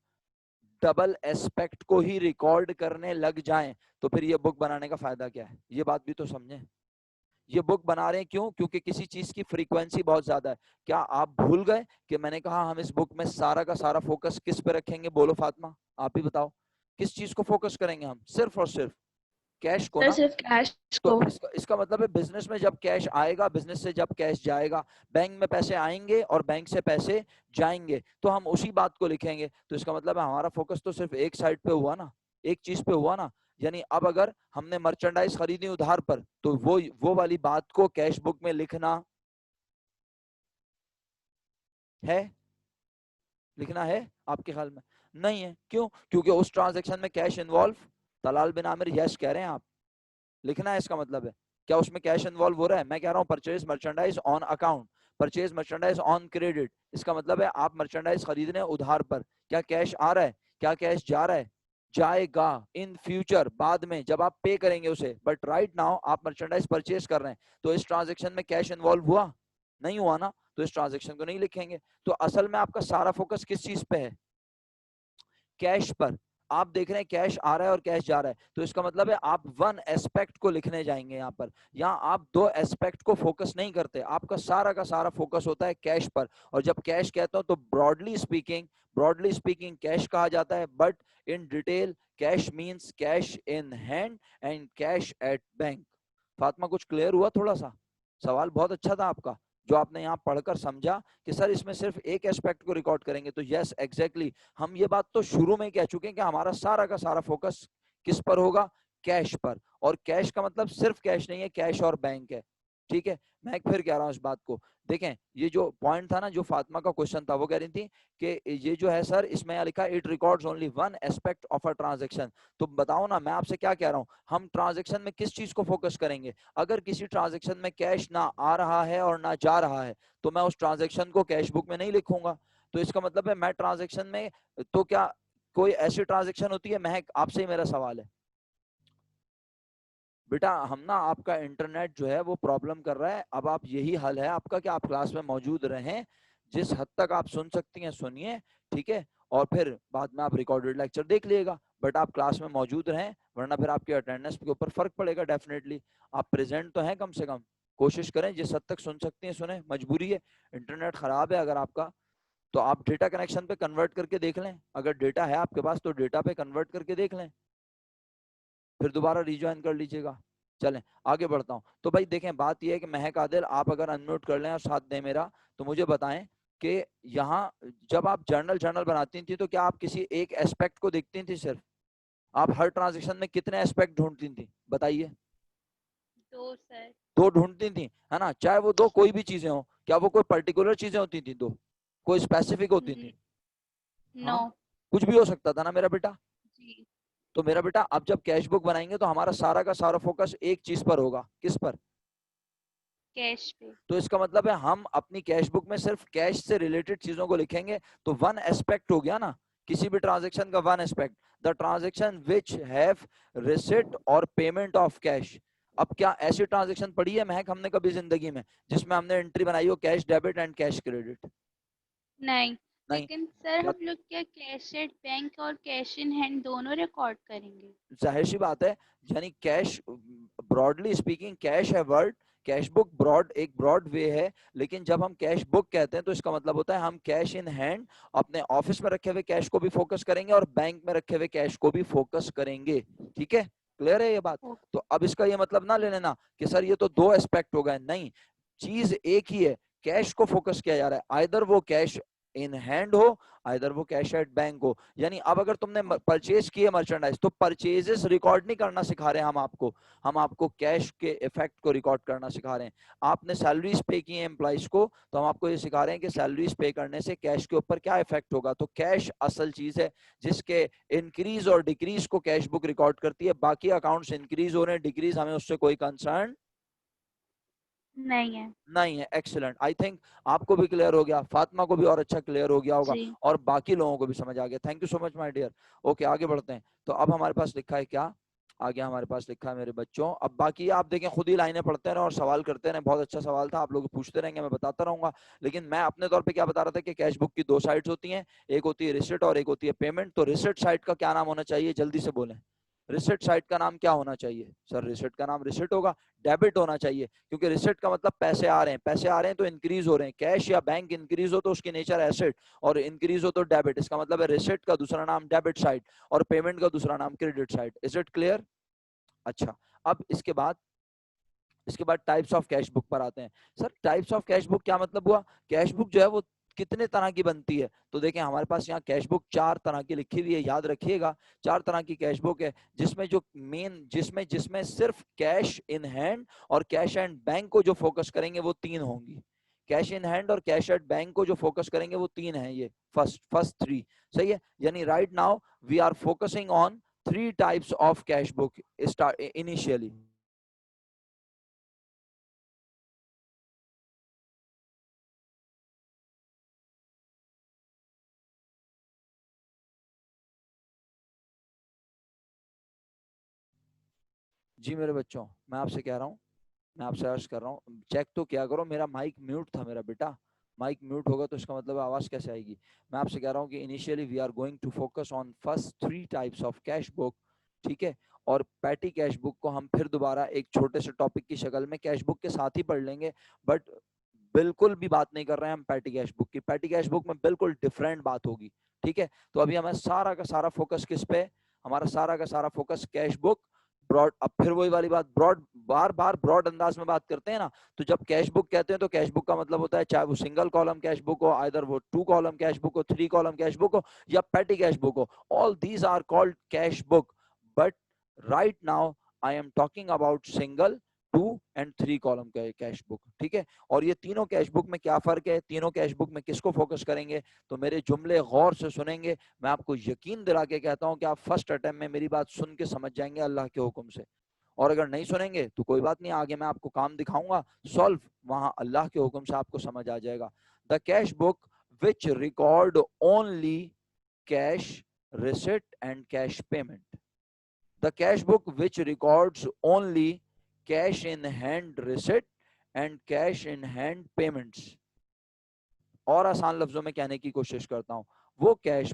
डबल एस्पेक्ट को ही रिकॉर्ड करने लग जाएं तो फिर ये बुक बनाने का फायदा क्या है? ये बात भी तो समझें। ये बुक बना रहे हैं क्यों? क्योंकि किसी चीज की फ्रीक्वेंसी बहुत ज्यादा है। क्या आप भूल गए कि मैंने कहा हम इस बुक में सारा का सारा फोकस किस पे रखेंगे? बोलो फातिमा, आप ही बताओ, किस चीज को फोकस करेंगे हम? सिर्फ और सिर्फ कैश को सर ना। सिर्फ कैश तो को। इसका मतलब है बिजनेस में जब कैश आएगा, बिजनेस से जब कैश जाएगा, बैंक में पैसे आएंगे और बैंक से पैसे जाएंगे, तो हम उसी बात को लिखेंगे। तो इसका मतलब है हमारा फोकस तो सिर्फ एक साइड पे हुआ ना, एक चीज पे हुआ ना। यानी अब अगर हमने मर्चेंडाइज खरीदी उधार पर, तो वो वाली बात को कैश बुक में लिखना है, लिखना है आपके ख्याल में? नहीं है। क्यों? क्योंकि उस ट्रांजेक्शन में कैश इन्वॉल्व, तलाल बिन आमिर यस कह रहे हैं आप, लिखना है। इसका मतलब है क्या उसमें कैश इन्वॉल्व हो रहा है? मैं कह रहा हूँ purchase merchandise on account, purchase merchandise on credit. इसका मतलब है आप मर्चेंडाइज खरीद रहे हैं उधार पर, क्या कैश आ रहा है? क्या कैश जा रहा है? जाएगा इन फ्यूचर, बाद में जब आप पे करेंगे उसे। बट राइट नाउ आप मर्चेंडाइज परचेज कर रहे हैं, तो इस ट्रांजेक्शन में कैश इन्वॉल्व हुआ? नहीं हुआ ना, तो इस ट्रांजेक्शन को नहीं लिखेंगे। तो असल में आपका सारा फोकस किस चीज पे है? कैश पर। आप देख रहे हैं कैश आ रहा है और कैश जा रहा है, तो इसका मतलब है आप 1 एस्पेक्ट को लिखने जाएंगे यहाँ पर। यहाँ आप 2 एस्पेक्ट को फोकस नहीं करते, आपका सारा का सारा फोकस होता है कैश पर। और जब कैश कहता हूं तो ब्रॉडली स्पीकिंग कैश कहा जाता है, but in detail cash means cash in hand and cash at bank. Fatima कुछ क्लियर हुआ? थोड़ा सा सवाल बहुत अच्छा था आपका, जो आपने यहाँ पढ़कर समझा कि सर इसमें सिर्फ एक एस्पेक्ट को रिकॉर्ड करेंगे। तो यस एग्जैक्टली, हम ये बात तो शुरू में ही कह चुके हैं कि हमारा सारा का सारा फोकस किस पर होगा? कैश पर। और कैश का मतलब सिर्फ कैश नहीं है, कैश और बैंक है। ठीक है, मैं फिर कह रहा हूँ इस बात को। देखें, ये जो पॉइंट था ना, जो फातिमा का क्वेश्चन था, वो कह रही थी कि ये जो है सर, इसमें यहाँ लिखा it records only 1 aspect of a transaction. तो बताओ ना, मैं आपसे क्या कह रहा हूँ, हम ट्रांजेक्शन में किस चीज को फोकस करेंगे? अगर किसी ट्रांजेक्शन में कैश ना आ रहा है और ना जा रहा है, तो मैं उस ट्रांजेक्शन को कैश बुक में नहीं लिखूंगा। तो इसका मतलब है मैं ट्रांजेक्शन में, तो क्या कोई ऐसी ट्रांजेक्शन होती है? महक, आपसे ही मेरा सवाल है बेटा, हम ना, आपका इंटरनेट जो है वो प्रॉब्लम कर रहा है। अब आप, यही हल है आपका कि आप क्लास में मौजूद रहें, जिस हद तक आप सुन सकती हैं सुनिए, ठीक है, और फिर बाद में आप रिकॉर्डेड लेक्चर देख लीजिएगा। बट आप क्लास में मौजूद रहें, वरना फिर आपके अटेंडेंस के ऊपर फर्क पड़ेगा डेफिनेटली। आप प्रेजेंट तो हैं कम से कम, कोशिश करें जिस हद तक सुन सकती हैं सुने। मजबूरी है, इंटरनेट खराब है अगर आपका, तो आप डेटा कनेक्शन पे कन्वर्ट करके देख लें। अगर डेटा है आपके पास तो डेटा पे कन्वर्ट करके देख लें, फिर दोबारा रिज्वाइन कर लीजिएगा। चलें आगे बढ़ता हूँ। तो भाई देखें, बात यह है कि महक आदिल, आप अगर अनम्यूट कर लें और साथ दें मेरा, तो मुझे बताएं कि यहाँ जब आप जर्नल बनाती थी तो क्या आप किसी एक एस्पेक्ट को देखती थी सिर्फ? आप हर ट्रांजेक्शन में कितने एस्पेक्ट ढूंढती थी बताइए? 2 सर। 2 ढूंढती थी, है ना? चाहे वो 2 कोई भी चीजें हो, क्या वो कोई पर्टिकुलर चीजें होती थी? 2 कोई स्पेसिफिक होती थी? नो। हाँ, कुछ भी हो सकता था ना मेरा बेटा। जी। तो मेरा बेटा, अब जब कैश बुक बनाएंगे तो हमारा सारा का सारा फोकस एक चीज पर होगा, किस पर? कैश पे। तो इसका मतलब है हम अपनी कैश बुक में सिर्फ कैश से रिलेटेड चीजों को लिखेंगे। तो 1 एस्पेक्ट हो गया ना, किसी भी ट्रांजेक्शन का 1 aspect, the transaction which have receipt और पेमेंट ऑफ कैश। अब क्या ऐसी ट्रांजेक्शन पड़ी है महक हमने कभी जिंदगी में जिसमें हमने एंट्री बनाई हो cash debit and cash credit? नहीं, नहीं। लेकिन सर क्या हम लोग क्या कैश एट बैंक और कैश इन हैंड दोनों रिकॉर्ड करेंगे? जाहिर सी बात है, यानी कैश ब्रॉडली स्पीकिंग कैश है वर्ड, कैश बुक ब्रॉड एक ब्रॉड वे है, लेकिन जब हम कैश बुक कहते हैं तो इसका मतलब होता है हम कैश इन हैंड अपने ऑफिस में रखे हुए कैश को भी फोकस करेंगे और बैंक में रखे हुए कैश को भी फोकस करेंगे। ठीक है, क्लियर है ये बात? ओके। तो अब इसका ये मतलब ना ले लेना कि सर ये तो दो एस्पेक्ट हो गए, नहीं, चीज एक ही है, कैश को फोकस किया जा रहा है, आइदर वो कैश इन हैंड हो आइदर वो कैश एट बैंक हो। यानी अब अगर तुमने परचेज किए मर्चेंडाइज तो परचेजेस रिकॉर्ड नहीं करना सिखा रहे हैं हम आपको कैश के इफेक्ट को रिकॉर्ड करना सिखा रहे हैं। आपने सैलरीज पे की है एम्प्लॉइज को तो हम आपको ये सिखा रहे हैं कि सैलरीज पे करने से कैश के ऊपर क्या इफेक्ट होगा। तो कैश असल चीज है जिसके इंक्रीज और डिक्रीज को कैश बुक रिकॉर्ड करती है, बाकी अकाउंट्स इंक्रीज हो रहे हैं डिक्रीज हमें उससे कोई कंसर्न नहीं है। नहीं है। एक्सीलेंट, आई थिंक आपको भी क्लियर हो गया, फातिमा को भी और अच्छा क्लियर हो गया होगा जी। और बाकी लोगों को भी समझ आ गया। Thank you so much my dear. Okay आगे बढ़ते हैं। तो अब हमारे पास लिखा है क्या, आगे हमारे पास लिखा है मेरे बच्चों, अब बाकी आप देखें खुद ही लाइनें पढ़ते रहे और सवाल करते रहे। बहुत अच्छा सवाल था, आप लोग पूछते रहेंगे मैं बताता रहूंगा, लेकिन मैं अपने तौर पे क्या बता रहा था कि कैश बुक की दो साइड्स होती हैं, एक होती है रिसिट और एक होती है पेमेंट। तो रिसिट साइड का क्या नाम होना चाहिए, जल्दी से बोलें, रिसिट साइड का नाम क्या होना चाहिए? सर रिसिट का नाम रिसिट होगा, डेबिट होना चाहिए, क्योंकि रिसिट का मतलब पैसे आ रहे हैं, पैसे आ रहे हैं तो इंक्रीज हो रहे हैं। कैश या बैंक इंक्रीज हो तो उसकी नेचर एसेट और इंक्रीज हो तो डेबिट, इसका मतलब है रिसिट का दूसरा नाम डेबिट साइड और पेमेंट का दूसरा नाम credit side. Is it clear? अच्छा, अब इसके बाद टाइप्स ऑफ कैश बुक पर आते हैं। Sir types of cash book क्या मतलब हुआ? कैश बुक जो है वो कितने तरह की बनती है? तो देखें हमारे पास यहाँ कैश बुक चार तरह की लिखी हुई है, याद रखिएगा, चार तरह की कैश बुक है, जिसमें जो मेन जिसमें सिर्फ कैश इन हैंड और कैश एंड बैंक को जो फोकस करेंगे वो तीन होंगी। कैश इन हैंड और कैश एट बैंक को जो फोकस करेंगे वो तीन है, ये फर्स्ट थ्री। सही है, यानी right now we are focusing on three types of cash book initially. जी मेरे बच्चों, मैं आपसे कह रहा हूँ, मैं आपसे अर्ज कर रहा हूँ, चेक तो क्या करो, मेरा माइक म्यूट था मेरा बेटा, माइक म्यूट होगा तो इसका मतलब आवाज कैसे आएगी? मैं आपसे कह रहा हूँ कि initially we are going to focus on first three types of cash book. ठीक है, और पैटी कैश बुक को हम फिर दोबारा एक छोटे से टॉपिक की शक्ल में कैश बुक के साथ ही पढ़ लेंगे, बट बिल्कुल भी बात नहीं कर रहे हैं हम पैटी कैश बुक की। पैटी कैश बुक में बिल्कुल डिफरेंट बात होगी। ठीक है, तो अभी हमें सारा का सारा फोकस किस पे, हमारा सारा का सारा फोकस कैश बुक ब्रॉड। अब फिर वही वाली बात, ब्रॉड बार बार ब्रॉड अंदाज में बात करते हैं ना, तो जब कैश बुक कहते हैं तो कैश बुक का मतलब होता है चाहे वो सिंगल कॉलम कैश बुक हो, आइदर वो टू कॉलम कैश बुक हो, थ्री कॉलम कैश बुक हो या पैटी कैश बुक हो, all these are called cash book. But right now I am talking about single, two and three column cash book. ठीक है, और ये तीनों cash book में क्या फर्क है, तीनों कैश बुक में किसको फोकस करेंगे? तो मेरे जुमले गौर से सुनेंगे, मैं आपको यकीन दिला के कहता हूं कि आप फर्स्ट अटेम्प्ट में मेरी बात सुन के समझ जाएंगे अल्लाह के हुक्म से। और अगर नहीं सुनेंगे तो कोई बात नहीं, आगे मैं आपको काम दिखाऊंगा सॉल्व, वहां अल्लाह के हुक्म से आपको समझ आ जाएगा। The cash book which record only cash receipt and cash payment, the cash book which records only cash in hand receipt and cash in hand payments। और आसान लफ्जों में कहने की कोशिश करता हूं, वो कैश